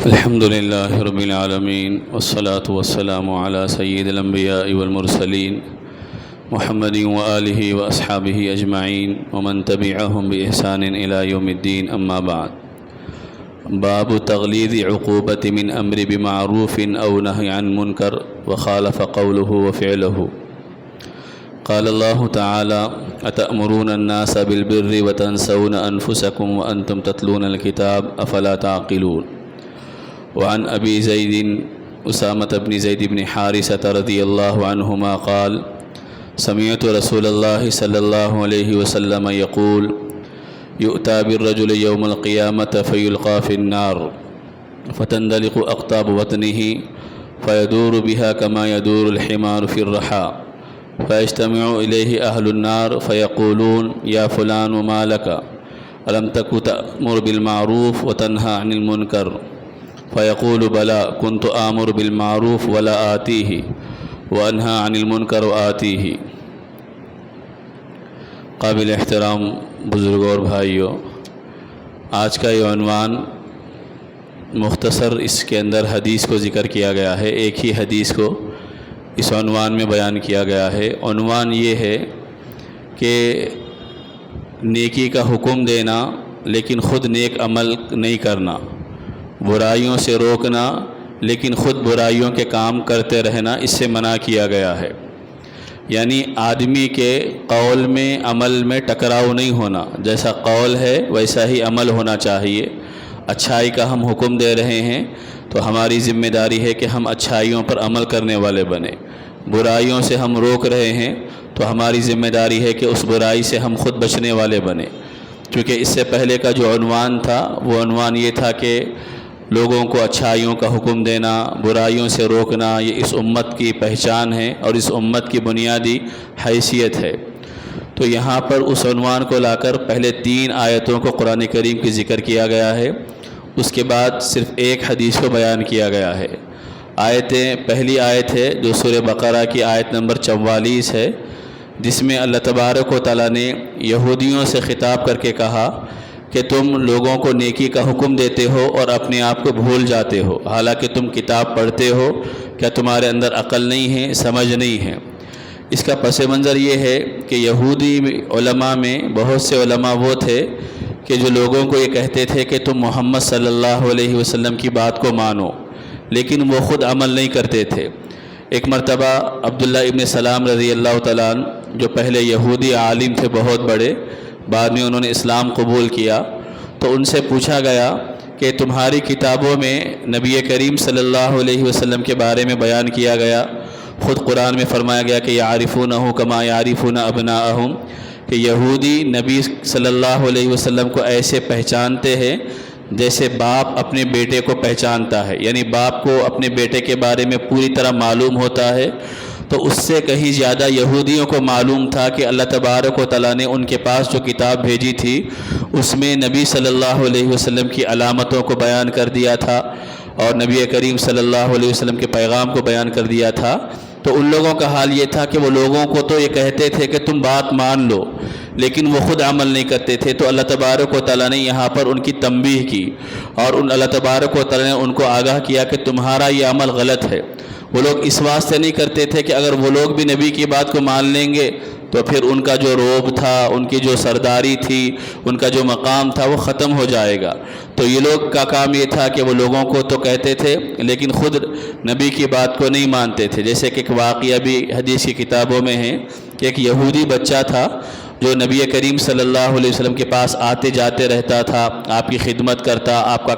الحمد لله رب العالمين والصلاة والسلام على سيد الأنبياء والمرسلين محمد وآله وأصحابه أجمعين ومن تبعهم بإحسان إلى يوم الدين أما بعد. باب تغليظ عقوبة من أمر بمعروف أو نهي عن منكر وخالف قوله وفعله. قال الله تعالى: أتأمرون الناس بالبر وتنسون أنفسكم وأنتم تتلون الكتاب أفلا تعقلون. وعن أبي زيد أسامة بن زيد بن حارثة رضي الله عنهما قال: سمعت رسول الله صلى الله عليه وسلم يقول: يؤتى بالرجل يوم القيامة فيلقى في النار فتندلق أقطاب بطنه فيدور بها كما يدور الحمار في الرحى فيجتمع إليه أهل النار فيقولون: يا فلان ما لك ألم تك تأمر بالمعروف وتنهى عن المنكر؟ فيقول: بلى كنت آمر بالمعروف ولا آتيه وأنهى عن المنکر وآتیہ. قابل احترام بزرگوں اور بھائیوں، آج کا یہ عنوان مختصر اس کے اندر حدیث کو ذکر کیا گیا ہے، ایک ہی حدیث کو اس عنوان میں بیان کیا گیا ہے. عنوان یہ ہے کہ نیکی کا حکم دینا لیکن خود نیک عمل نہیں کرنا، برائیوں سے روکنا لیکن خود برائیوں کے کام کرتے رہنا، اس سے منع کیا گیا ہے. یعنی آدمی کے قول میں عمل میں ٹکراؤ نہیں ہونا، جیسا قول ہے ویسا ہی عمل ہونا چاہیے. اچھائی کا ہم حکم دے رہے ہیں تو ہماری ذمہ داری ہے کہ ہم اچھائیوں پر عمل کرنے والے بنیں. برائیوں سے ہم روک رہے ہیں تو ہماری ذمہ داری ہے کہ اس برائی سے ہم خود بچنے والے بنیں. کیونکہ اس سے پہلے کا جو عنوان تھا وہ عنوان یہ تھا کہ لوگوں کو اچھائیوں کا حکم دینا، برائیوں سے روکنا، یہ اس امت کی پہچان ہے اور اس امت کی بنیادی حیثیت ہے. تو یہاں پر اس عنوان کو لا کر پہلے 3 آیتوں کو قرآن کریم کی ذکر کیا گیا ہے، اس کے بعد صرف ایک حدیث کو بیان کیا گیا ہے. پہلی آیت ہے جو سورہ بقرہ کی آیت نمبر 44 ہے، جس میں اللہ تبارک و تعالیٰ نے یہودیوں سے خطاب کر کے کہا کہ تم لوگوں کو نیکی کا حکم دیتے ہو اور اپنے آپ کو بھول جاتے ہو، حالانکہ تم کتاب پڑھتے ہو. کیا تمہارے اندر عقل نہیں ہے، سمجھ نہیں ہے؟ اس کا پس منظر یہ ہے کہ یہودی علماء میں بہت سے علماء وہ تھے کہ جو لوگوں کو یہ کہتے تھے کہ تم محمد صلی اللہ علیہ وسلم کی بات کو مانو، لیکن وہ خود عمل نہیں کرتے تھے. ایک مرتبہ عبداللہ ابن سلام رضی اللہ تعالیٰ عنہ، جو پہلے یہودی عالم تھے بہت بڑے، بعد میں انہوں نے اسلام قبول کیا، تو ان سے پوچھا گیا کہ تمہاری کتابوں میں نبی کریم صلی اللہ علیہ وسلم کے بارے میں بیان کیا گیا، خود قرآن میں فرمایا گیا کہ یعرفونہ کما یعرفون ابناءہم، کہ یہودی نبی صلی اللہ علیہ وسلم کو ایسے پہچانتے ہیں جیسے باپ اپنے بیٹے کو پہچانتا ہے. یعنی باپ کو اپنے بیٹے کے بارے میں پوری طرح معلوم ہوتا ہے. تو اس سے کہیں زیادہ یہودیوں کو معلوم تھا کہ اللہ تبارک و تعالیٰ نے ان کے پاس جو کتاب بھیجی تھی اس میں نبی صلی اللہ علیہ وسلم کی علامتوں کو بیان کر دیا تھا اور نبی کریم صلی اللہ علیہ وسلم کے پیغام کو بیان کر دیا تھا. تو ان لوگوں کا حال یہ تھا کہ وہ لوگوں کو تو یہ کہتے تھے کہ تم بات مان لو، لیکن وہ خود عمل نہیں کرتے تھے. تو اللہ تبارک و تعالیٰ نے یہاں پر ان کی تنبیہ کی اور اللہ تبارک و تعالیٰ نے ان کو آگاہ کیا کہ تمہارا یہ عمل غلط ہے. وہ لوگ اس واسطے نہیں کرتے تھے کہ اگر وہ لوگ بھی نبی کی بات کو مان لیں گے تو پھر ان کا جو روب تھا، ان کی جو سرداری تھی، ان کا جو مقام تھا وہ ختم ہو جائے گا. تو یہ لوگ کا کام یہ تھا کہ وہ لوگوں کو تو کہتے تھے لیکن خود نبی کی بات کو نہیں مانتے تھے. جیسے کہ ایک واقعہ بھی حدیث کی کتابوں میں ہے کہ ایک یہودی بچہ تھا جو نبی کریم صلی اللہ علیہ وسلم کے پاس آتے جاتے رہتا تھا، آپ کی خدمت کرتا، آپ کا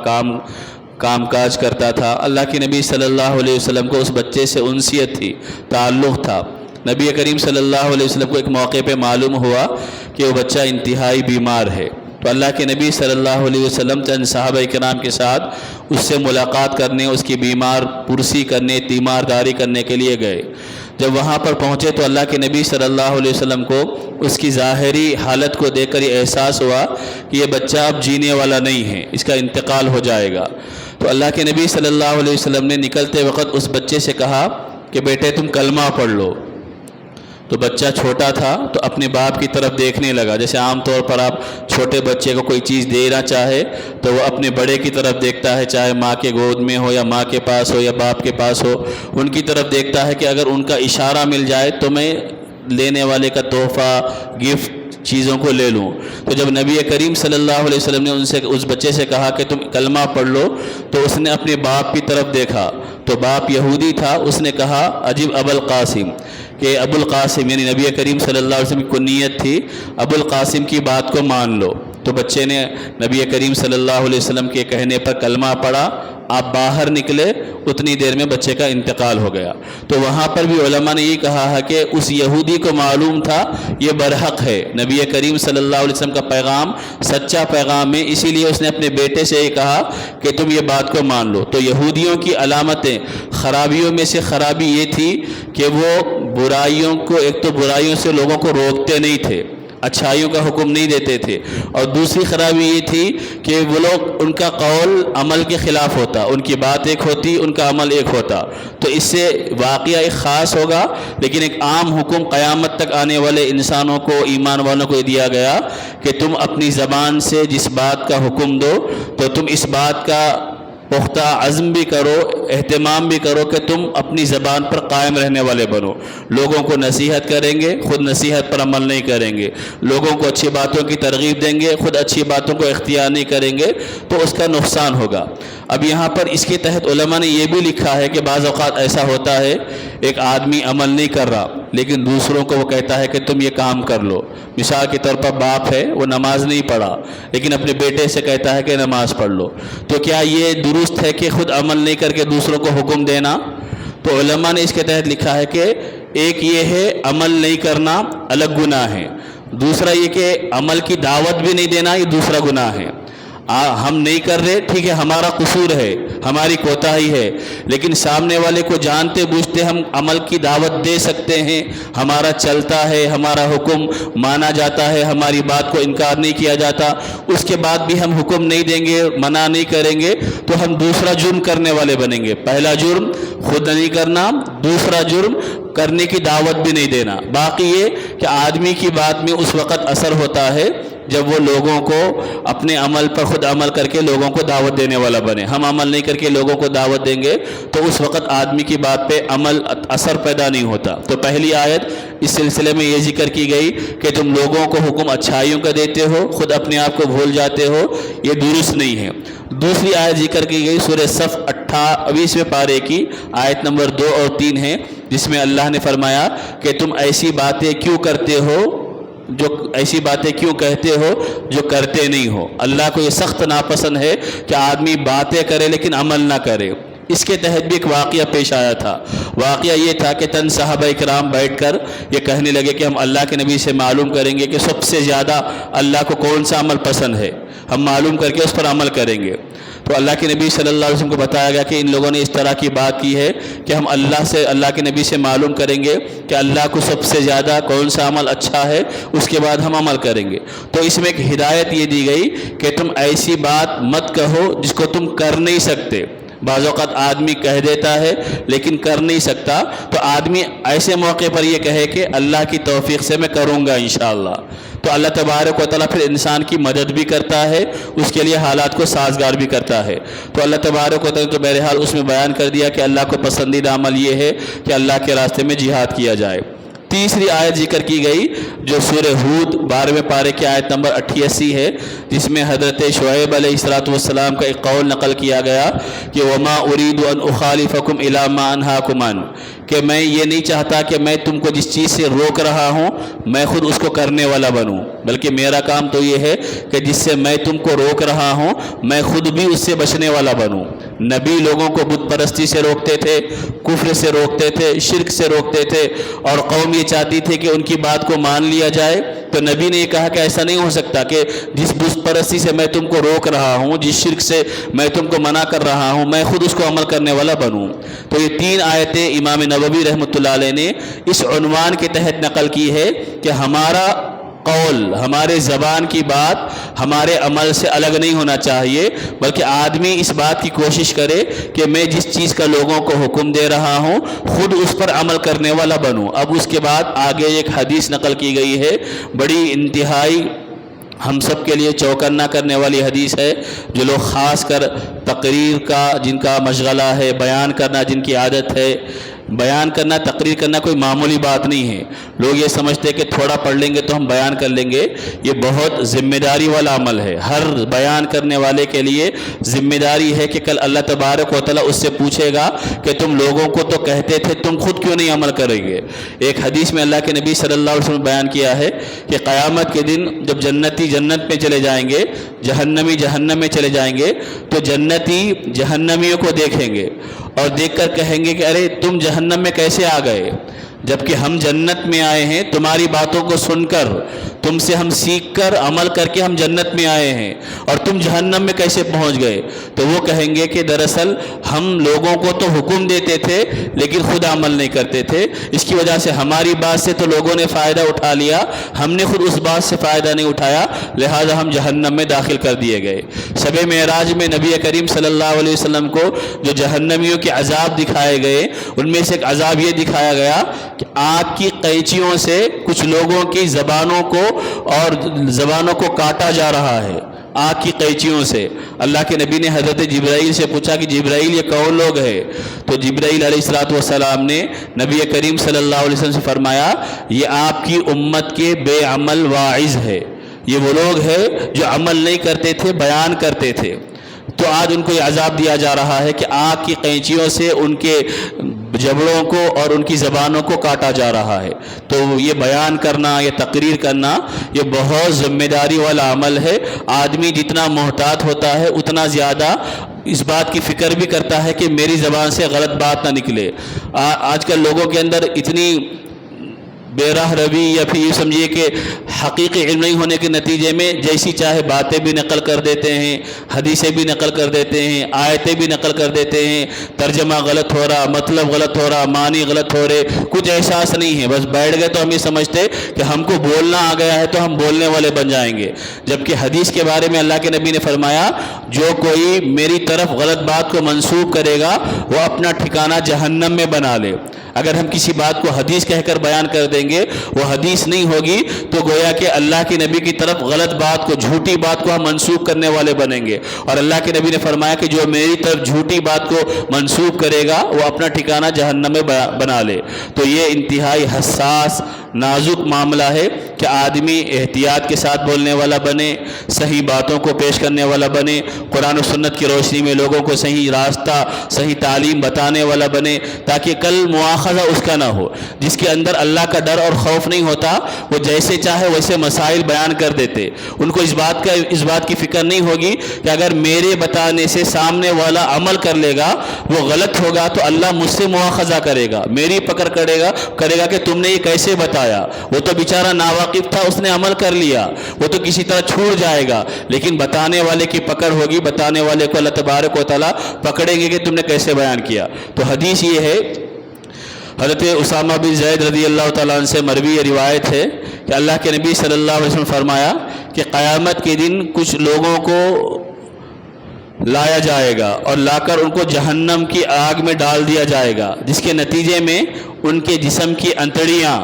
کام کاج کرتا تھا. اللہ کے نبی صلی اللہ علیہ وسلم کو اس بچے سے انسیت تھی، تعلق تھا. نبی کریم صلی اللہ علیہ وسلم کو ایک موقع پہ معلوم ہوا کہ وہ بچہ انتہائی بیمار ہے. تو اللہ کے نبی صلی اللہ علیہ وسلم چند صحابہ کرام کے ساتھ اس سے ملاقات کرنے، اس کی بیمار پرسی کرنے، تیمارداری کرنے کے لیے گئے. جب وہاں پر پہنچے تو اللہ کے نبی صلی اللہ علیہ وسلم کو اس کی ظاہری حالت کو دیکھ کر یہ احساس ہوا کہ یہ بچہ اب جینے والا نہیں ہے، اس کا انتقال ہو جائے گا. تو اللہ کے نبی صلی اللہ علیہ وسلم نے نکلتے وقت اس بچے سے کہا کہ بیٹے تم کلمہ پڑھ لو. تو بچہ چھوٹا تھا تو اپنے باپ کی طرف دیکھنے لگا، جیسے عام طور پر آپ چھوٹے بچے کو کوئی چیز دینا چاہے تو وہ اپنے بڑے کی طرف دیکھتا ہے، چاہے ماں کے گود میں ہو یا ماں کے پاس ہو یا باپ کے پاس ہو، ان کی طرف دیکھتا ہے کہ اگر ان کا اشارہ مل جائے تو میں لینے والے کا تحفہ، گفٹ، چیزوں کو لے لوں۔ تو جب نبی کریم صلی اللہ علیہ وسلم نے اس بچے سے کہا کہ تم کلمہ پڑھ لو، تو اس نے اپنے باپ کی طرف دیکھا، تو باپ یہودی تھا، اس نے کہا عجب ابو القاسم، کہ ابو القاسم یعنی نبی کریم صلی اللہ علیہ وسلم کی کنیت تھی، ابو القاسم کی بات کو مان لو۔ تو بچے نے نبی کریم صلی اللہ علیہ وسلم کے کہنے پر کلمہ پڑھا، آپ باہر نکلے، اتنی دیر میں بچے کا انتقال ہو گیا۔ تو وہاں پر بھی علماء نے یہ کہا ہے کہ اس یہودی کو معلوم تھا یہ برحق ہے، نبی کریم صلی اللہ علیہ وسلم کا پیغام سچا پیغام ہے، اسی لیے اس نے اپنے بیٹے سے یہ کہا کہ تم یہ بات کو مان لو۔ تو یہودیوں کی علامتیں، خرابیوں میں سے خرابی یہ تھی کہ وہ برائیوں کو، ایک تو برائیوں سے لوگوں کو روکتے نہیں تھے، اچھائیوں کا حکم نہیں دیتے تھے، اور دوسری خرابی یہ تھی کہ وہ لوگ، ان کا قول عمل کے خلاف ہوتا، ان کی بات ایک ہوتی، ان کا عمل ایک ہوتا۔ تو اس سے واقعہ ایک خاص ہوگا، لیکن ایک عام حکم قیامت تک آنے والے انسانوں کو، ایمان والوں کو دیا گیا کہ تم اپنی زبان سے جس بات کا حکم دو تو تم اس بات کا پختہ عزم بھی کرو، اہتمام بھی کرو کہ تم اپنی زبان پر قائم رہنے والے بنو۔ لوگوں کو نصیحت کریں گے، خود نصیحت پر عمل نہیں کریں گے، لوگوں کو اچھی باتوں کی ترغیب دیں گے، خود اچھی باتوں کو اختیار نہیں کریں گے، تو اس کا نقصان ہوگا۔ اب یہاں پر اس کے تحت علماء نے یہ بھی لکھا ہے کہ بعض اوقات ایسا ہوتا ہے، ایک آدمی عمل نہیں کر رہا لیکن دوسروں کو وہ کہتا ہے کہ تم یہ کام کر لو۔ مثال کے طور پر باپ ہے، وہ نماز نہیں پڑھا لیکن اپنے بیٹے سے کہتا ہے کہ نماز پڑھ لو، تو کیا یہ درست ہے کہ خود عمل نہیں کر کے دوسروں کو حکم دینا؟ تو علماء نے اس کے تحت لکھا ہے کہ ایک یہ ہے عمل نہیں کرنا الگ گناہ ہے، دوسرا یہ کہ عمل کی دعوت بھی نہیں دینا، یہ دوسرا گناہ ہے۔ ہم نہیں کر رہے، ٹھیک ہے، ہمارا قصور ہے، ہماری کوتاہی ہے، لیکن سامنے والے کو جانتے بوجھتے ہم عمل کی دعوت دے سکتے ہیں، ہمارا چلتا ہے، ہمارا حکم مانا جاتا ہے، ہماری بات کو انکار نہیں کیا جاتا، اس کے بعد بھی ہم حکم نہیں دیں گے، منع نہیں کریں گے، تو ہم دوسرا جرم کرنے والے بنیں گے۔ پہلا جرم خود نہیں کرنا، دوسرا جرم کرنے کی دعوت بھی نہیں دینا۔ باقی یہ کہ آدمی کی بات میں اس وقت اثر ہوتا ہے جب وہ لوگوں کو اپنے عمل پر خود عمل کر کے لوگوں کو دعوت دینے والا بنے۔ ہم عمل نہیں کر کے لوگوں کو دعوت دیں گے تو اس وقت آدمی کی بات پہ عمل اثر پیدا نہیں ہوتا۔ تو پہلی آیت اس سلسلے میں یہ ذکر کی گئی کہ تم لوگوں کو حکم اچھائیوں کا دیتے ہو، خود اپنے آپ کو بھول جاتے ہو، یہ درست نہیں ہے۔ دوسری آیت ذکر کی گئی سورہ صف 28ویں پارے کی آیت نمبر 2 اور 3 ہے، جس میں اللہ نے فرمایا کہ تم ایسی باتیں کیوں کرتے ہو، ایسی باتیں کیوں کہتے ہو جو کرتے نہیں ہو۔ اللہ کو یہ سخت ناپسند ہے کہ آدمی باتیں کرے لیکن عمل نہ کرے۔ اس کے تحت بھی ایک واقعہ پیش آیا تھا۔ واقعہ یہ تھا کہ چند صحابہ کرام بیٹھ کر یہ کہنے لگے کہ ہم اللہ کے نبی سے معلوم کریں گے کہ سب سے زیادہ اللہ کو کون سا عمل پسند ہے، ہم معلوم کر کے اس پر عمل کریں گے۔ تو اللہ کے نبی صلی اللہ علیہ وسلم کو بتایا گیا کہ ان لوگوں نے اس طرح کی بات کی ہے کہ ہم اللہ کے نبی سے معلوم کریں گے کہ اللہ کو سب سے زیادہ کون سا عمل اچھا ہے، اس کے بعد ہم عمل کریں گے۔ تو اس میں ایک ہدایت یہ دی گئی کہ تم ایسی بات مت کہو جس کو تم کر نہیں سکتے۔ بعض اوقات آدمی کہہ دیتا ہے لیکن کر نہیں سکتا، تو آدمی ایسے موقع پر یہ کہے کہ اللہ کی توفیق سے میں کروں گا انشاءاللہ، تو اللہ تبارک و تعالیٰ پھر انسان کی مدد بھی کرتا ہے، اس کے لیے حالات کو سازگار بھی کرتا ہے۔ تو اللہ تبارک و تعالیٰ تو بہرحال اس میں بیان کر دیا کہ اللہ کو پسندیدہ عمل یہ ہے کہ اللہ کے راستے میں جہاد کیا جائے۔ تیسری آیت ذکر کی گئی جو سورہ ہود 12ویں پارے کی آیت نمبر 88 ہے، جس میں حضرت شعیب علیہ السلام کا ایک قول نقل کیا گیا کہ وَمَا أُرِيدُ أَنْ أُخَالِفَكُمْ إِلَىٰ مَا أَنْهَاكُمْ عَنْهُ، کہ میں یہ نہیں چاہتا کہ میں تم کو جس چیز سے روک رہا ہوں میں خود اس کو کرنے والا بنوں، بلکہ میرا کام تو یہ ہے کہ جس سے میں تم کو روک رہا ہوں میں خود بھی اس سے بچنے والا بنوں۔ نبی لوگوں کو بت پرستی سے روکتے تھے، کفر سے روکتے تھے، شرک سے روکتے تھے، اور قوم یہ چاہتی تھی کہ ان کی بات کو مان لیا جائے، تو نبی نے یہ کہا کہ ایسا نہیں ہو سکتا کہ جس بت پرستی سے میں تم کو روک رہا ہوں، جس شرک سے میں تم کو منع کر رہا ہوں، میں خود اس کو عمل کرنے والا بنوں۔ تو یہ 3 آیتیں امام نووی رحمۃ اللہ علیہ نے اس عنوان کے تحت نقل کی ہے کہ ہمارا قول، ہمارے زبان کی بات ہمارے عمل سے الگ نہیں ہونا چاہیے، بلکہ آدمی اس بات کی کوشش کرے کہ میں جس چیز کا لوگوں کو حکم دے رہا ہوں خود اس پر عمل کرنے والا بنوں۔ اب اس کے بعد آگے ایک حدیث نقل کی گئی ہے، بڑی انتہائی ہم سب کے لیے چوکنا کرنے والی حدیث ہے۔ جو لوگ خاص کر تقریر کا جن کا مشغلہ ہے، بیان کرنا جن کی عادت ہے، بیان کرنا تقریر کرنا کوئی معمولی بات نہیں ہے۔ لوگ یہ سمجھتے ہیں کہ تھوڑا پڑھ لیں گے تو ہم بیان کر لیں گے، یہ بہت ذمہ داری والا عمل ہے۔ ہر بیان کرنے والے کے لیے ذمہ داری ہے کہ کل اللہ تبارک و تعالیٰ اس سے پوچھے گا کہ تم لوگوں کو تو کہتے تھے، تم خود کیوں نہیں عمل کریں گے۔ ایک حدیث میں اللہ کے نبی صلی اللہ علیہ وسلم بیان کیا ہے کہ قیامت کے دن جب جنتی جنت میں چلے جائیں گے، جہنمی جہنم میں چلے جائیں گے، تو جنتی جہنمیوں کو دیکھیں گے اور دیکھ کر کہیں گے کہ ارے تم جہنم میں کیسے آ گئے، جبکہ ہم جنت میں آئے ہیں، تمہاری باتوں کو سن کر، تم سے ہم سیکھ کر عمل کر کے ہم جنت میں آئے ہیں، اور تم جہنم میں کیسے پہنچ گئے؟ تو وہ کہیں گے کہ دراصل ہم لوگوں کو تو حکم دیتے تھے لیکن خود عمل نہیں کرتے تھے، اس کی وجہ سے ہماری بات سے تو لوگوں نے فائدہ اٹھا لیا، ہم نے خود اس بات سے فائدہ نہیں اٹھایا، لہذا ہم جہنم میں داخل کر دیے گئے۔ شب معراج میں نبی کریم صلی اللہ علیہ وسلم کو جو جہنمیوں کے عذاب دکھائے گئے، ان میں سے ایک عذاب یہ دکھایا گیا کہ آگ کی قینچیوں سے کچھ لوگوں کی زبانوں کو کاٹا جا رہا ہے، آگ کی قینچیوں سے۔ اللہ کے نبی نے حضرت جبرائیل سے پوچھا کہ جبرائیل یہ کون لوگ ہیں؟ تو جبرائیل علیہ السلام نے نبی کریم صلی اللہ علیہ وسلم سے فرمایا یہ آپ کی امت کے بے عمل واعظ ہے، یہ وہ لوگ ہیں جو عمل نہیں کرتے تھے، بیان کرتے تھے، تو آج ان کو یہ عذاب دیا جا رہا ہے کہ آگ کی قینچیوں سے ان کے جبڑوں کو اور ان کی زبانوں کو کاٹا جا رہا ہے۔ تو یہ بیان کرنا، یہ تقریر کرنا، یہ بہت ذمہ داری والا عمل ہے۔ آدمی جتنا محتاط ہوتا ہے اتنا زیادہ اس بات کی فکر بھی کرتا ہے کہ میری زبان سے غلط بات نہ نکلے۔ آج کل لوگوں کے اندر اتنی بے راہ روی یا پھر یہ سمجھیے کہ حقیقی علم نہیں ہونے کے نتیجے میں جیسی چاہے باتیں بھی نقل کر دیتے ہیں، حدیثیں بھی نقل کر دیتے ہیں، آیتیں بھی نقل کر دیتے ہیں، ترجمہ غلط ہو رہا، مطلب غلط ہو رہا، معنی غلط ہو رہے، کچھ احساس نہیں ہے، بس بیٹھ گئے تو ہم یہ سمجھتے کہ ہم کو بولنا آ گیا ہے تو ہم بولنے والے بن جائیں گے، جبکہ حدیث کے بارے میں اللہ کے نبی نے فرمایا جو کوئی میری طرف غلط بات کو منسوب کرے گا وہ اپنا ٹھکانہ جہنم میں بنا لے۔ اگر ہم کسی بات کو حدیث کہہ کر بیان کر دیں گے وہ حدیث نہیں ہوگی تو گویا کہ اللہ کے نبی کی طرف غلط بات کو، جھوٹی بات کو ہم منسوب کرنے والے بنیں گے، اور اللہ کے نبی نے فرمایا کہ جو میری طرف جھوٹی بات کو منسوب کرے گا وہ اپنا ٹھکانہ جہنم میں بنا لے۔ تو یہ انتہائی حساس نازک معاملہ ہے کہ آدمی احتیاط کے ساتھ بولنے والا بنے، صحیح باتوں کو پیش کرنے والا بنے، قرآن و سنت کی روشنی میں لوگوں کو صحیح راستہ، صحیح تعلیم بتانے والا بنے، تاکہ کل مواخذہ اس کا نہ ہو۔ جس کے اندر اللہ کا ڈر اور خوف نہیں ہوتا وہ جیسے چاہے ویسے مسائل بیان کر دیتے، ان کو اس بات کی فکر نہیں ہوگی کہ اگر میرے بتانے سے سامنے والا عمل کر لے گا وہ غلط ہوگا تو اللہ مجھ سے مواخذہ کرے گا، میری پکڑ کرے گا کہ تم نے یہ کیسے بتایا، وہ تو بیچارہ ناواقف تھا، اس نے عمل کر لیا، وہ تو کسی طرح چھوڑ جائے گا، لیکن بتانے والے کی پکڑ ہوگی، بتانے والے کو اللہ تبارک و تعالیٰ پکڑیں گے کہ تم نے کیسے بیان کیا۔ تو حدیث یہ ہے، حضرت اسامہ بن زید رضی اللہ تعالیٰ عنہ سے مروی روایت ہے کہ اللہ کے نبی صلی اللہ علیہ وسلم فرمایا کہ قیامت کے دن کچھ لوگوں کو لایا جائے گا اور لا کر ان کو جہنم کی آگ میں ڈال دیا جائے گا، جس کے نتیجے میں ان کے جسم کی انتڑیاں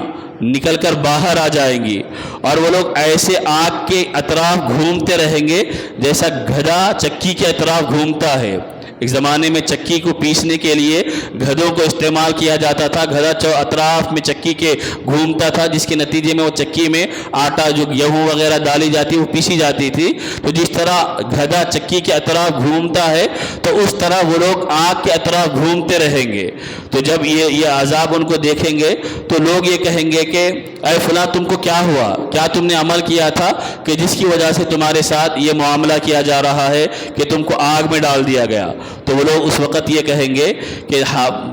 نکل کر باہر آ جائیں گی، اور وہ لوگ ایسے آگ کے اطراف گھومتے رہیں گے جیسا گدھا چکی کے اطراف گھومتا ہے۔ ایک زمانے میں چکی کو پیسنے کے لیے گدھوں کو استعمال کیا جاتا تھا، گدھا اطراف میں چکی کے گھومتا تھا، جس کے نتیجے میں وہ چکی میں آٹا جو گیہوں وغیرہ ڈالی جاتی وہ پیسی جاتی تھی۔ تو جس طرح گدھا چکی کے اطراف گھومتا ہے تو اس طرح وہ لوگ آگ کے اطراف گھومتے رہیں گے۔ تو جب یہ عذاب ان کو دیکھیں گے تو لوگ یہ کہیں گے کہ اے فلاں تم کو کیا ہوا، کیا تم نے عمل کیا تھا کہ جس کی وجہ سے تمہارے ساتھ یہ معاملہ کیا جا رہا ہے کہ تم کو آگ میں ڈال دیا گیا؟ تو وہ لوگ اس وقت یہ کہیں گے کہ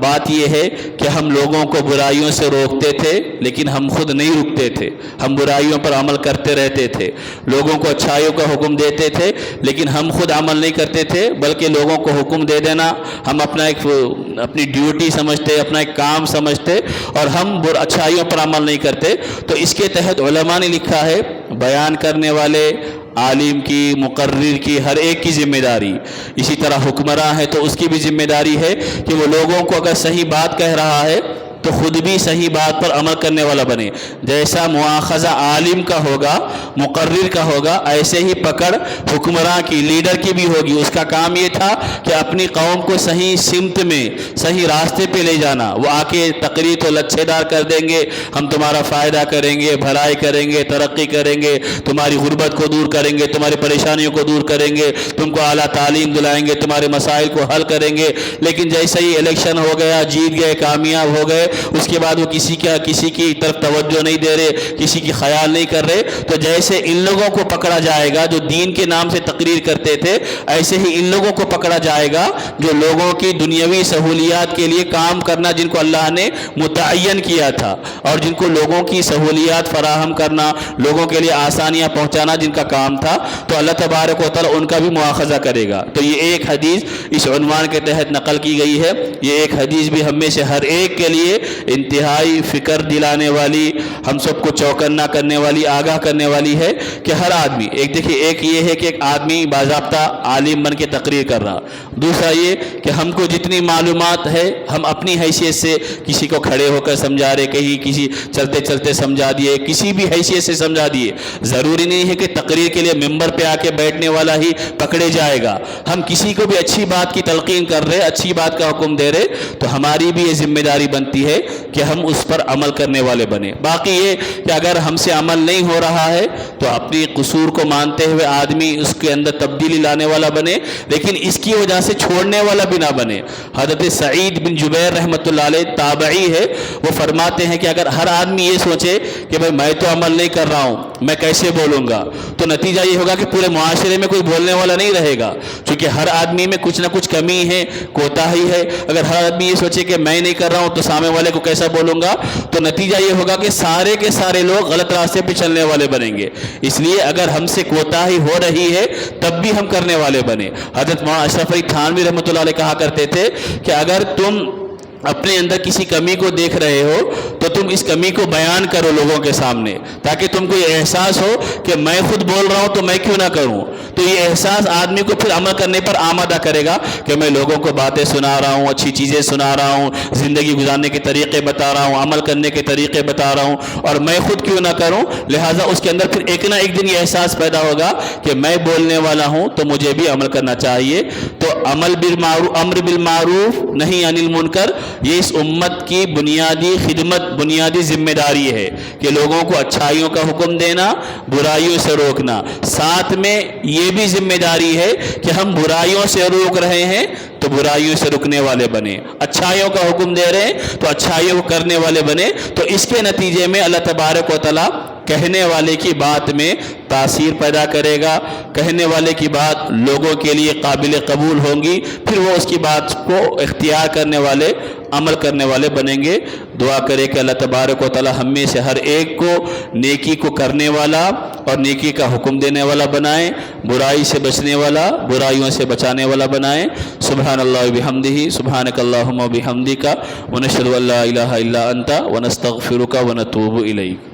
بات یہ ہے کہ ہم لوگوں کو برائیوں سے روکتے روکتے تھے لیکن ہم خود نہیں رکتے تھے، ہم برائیوں پر عمل کرتے رہتے تھے، لوگوں کو اچھائیوں کا حکم دیتے تھے لیکن ہم خود عمل نہیں کرتے تھے، بلکہ لوگوں کو حکم دے دینا ہم اپنی ڈیوٹی سمجھتے، اپنا ایک کام سمجھتے، اور ہم اچھائیوں پر عمل نہیں کرتے۔ تو اس کے تحت علماء نے لکھا ہے بیان کرنے والے، عالم کی، مقرر کی، ہر ایک کی ذمہ داری، اسی طرح حکمراں ہے تو اس کی بھی ذمہ داری ہے کہ وہ لوگوں کو اگر صحیح بات کہہ رہا ہے تو خود بھی صحیح بات پر عمل کرنے والا بنے۔ جیسا مواخذہ عالم کا ہوگا، مقرر کا ہوگا، ایسے ہی پکڑ حکمراں کی، لیڈر کی بھی ہوگی۔ اس کا کام یہ تھا کہ اپنی قوم کو صحیح سمت میں، صحیح راستے پہ لے جانا۔ وہ آ کے تقریر تو لچھے دار کر دیں گے، ہم تمہارا فائدہ کریں گے، بھلائی کریں گے، ترقی کریں گے، تمہاری غربت کو دور کریں گے، تمہاری پریشانیوں کو دور کریں گے، تم کو اعلیٰ تعلیم دلائیں گے، تمہارے مسائل کو حل کریں گے۔ لیکن جیسے ہی الیکشن ہو گیا، جیت گئے، کامیاب ہو گئے، اس کے بعد وہ کسی کی طرف توجہ نہیں دے رہے، کسی کی خیال نہیں کر رہے۔ تو جیسے ان لوگوں کو پکڑا جائے گا جو دین کے نام سے تقریر کرتے تھے، ایسے ہی ان لوگوں کو پکڑا جائے گا جو لوگوں کی دنیاوی سہولیات کے لیے کام کرنا، جن کو اللہ نے متعین کیا تھا، اور جن کو لوگوں کی سہولیات فراہم کرنا، لوگوں کے لیے آسانیاں پہنچانا جن کا کام تھا، تو اللہ تبارک و تعالیٰ ان کا بھی مواخذہ کرے گا۔ تو یہ ایک حدیث اس عنوان کے تحت نقل کی گئی ہے۔ یہ ایک حدیث بھی ہم میں سے ہر ایک کے لیے انتہائی فکر دلانے والی، ہم سب کو چوکنا کرنے والی، آگاہ کرنے والی ہے کہ ہر آدمی، دیکھیے ایک یہ ہے کہ ایک آدمی باضابطہ عالم بن کے تقریر کر رہا، دوسرا یہ کہ ہم کو جتنی معلومات ہے ہم اپنی حیثیت سے کسی کو کھڑے ہو کر سمجھا رہے، کہیں کسی چلتے چلتے سمجھا دیے، کسی بھی حیثیت سے سمجھا دیے۔ ضروری نہیں ہے کہ تقریر کے لیے ممبر پہ آ کے بیٹھنے والا ہی پکڑے جائے گا۔ ہم کسی کو بھی اچھی بات کی تلقین کر رہے، اچھی بات کا حکم دے رہے، تو ہماری بھی یہ ذمہ داری بنتی ہے کہ ہم اس پر عمل کرنے والے بنے۔ باقی یہ کہ اگر ہم سے عمل نہیں ہو رہا ہے تو اپنی قصور کو مانتے ہوئے آدمی اس کے اندر تبدیلی لانے والا بنے، لیکن اس کی وجہ سے چھوڑنے والا بھی نہ بنے۔ حضرت سعید بن جبیر رحمۃ اللہ علیہ تابعی ہے، وہ فرماتے ہیں کہ اگر ہر آدمی یہ سوچے کہ بھائی میں تو عمل نہیں کر رہا ہوں، میں کیسے بولوں گا، تو نتیجہ یہ ہوگا کہ پورے معاشرے میں کوئی بولنے والا نہیں رہے گا، کیونکہ ہر آدمی میں کچھ نہ کچھ کمی ہے، کوتاہی ہے۔ اگر ہر آدمی یہ سوچے کہ میں نہیں کر رہا ہوں تو سامنے والے کو کیسا بولوں گا، تو نتیجہ یہ ہوگا کہ سارے کے سارے لوگ غلط راستے پہ چلنے والے بنیں گے۔ اس لیے اگر ہم سے کوتاہی ہو رہی ہے تب بھی ہم کرنے والے بنے۔ حضرت مولانا اشرف علی تھانوی رحمۃ اللہ علیہ کہا کرتے تھے کہ اگر تم اپنے اندر کسی کمی کو دیکھ رہے ہو تو تم اس کمی کو بیان کرو لوگوں کے سامنے، تاکہ تم کو یہ احساس ہو کہ میں خود بول رہا ہوں تو میں کیوں نہ کروں۔ تو یہ احساس آدمی کو پھر عمل کرنے پر آمادہ کرے گا کہ میں لوگوں کو باتیں سنا رہا ہوں، اچھی چیزیں سنا رہا ہوں، زندگی گزارنے کے طریقے بتا رہا ہوں، عمل کرنے کے طریقے بتا رہا ہوں، اور میں خود کیوں نہ کروں۔ لہٰذا اس کے اندر پھر ایک نہ ایک دن یہ احساس پیدا ہوگا کہ میں بولنے والا ہوں تو مجھے بھی عمل کرنا چاہیے۔ تو امر بالمعروف نہی عن المنکر، یہ اس امت کی بنیادی خدمت، بنیادی ذمہ داری ہے کہ لوگوں کو اچھائیوں کا حکم دینا، برائیوں سے روکنا۔ ساتھ میں یہ بھی ذمہ داری ہے کہ ہم برائیوں سے روک رہے ہیں تو برائیوں سے رکنے والے بنے، اچھائیوں کا حکم دے رہے ہیں تو اچھائیوں کو کرنے والے بنے۔ تو اس کے نتیجے میں اللہ تبارک و تعالیٰ کہنے والے کی بات میں تاثیر پیدا کرے گا، کہنے والے کی بات لوگوں کے لیے قابل قبول ہوں گی، پھر وہ اس کی بات کو اختیار کرنے والے، عمل کرنے والے بنیں گے۔ دعا کرے کہ اللہ تبارک و تعالی ہم میں سے ہر ایک کو نیکی کو کرنے والا اور نیکی کا حکم دینے والا بنائے، برائی سے بچنے والا، برائیوں سے بچانے والا بنائے۔ سبحان اللہ و بحمدہ، سبحانک اللہم و بحمدک، ونشہد ان لا الہ الا انت ونستغفرک ونتوب الیک۔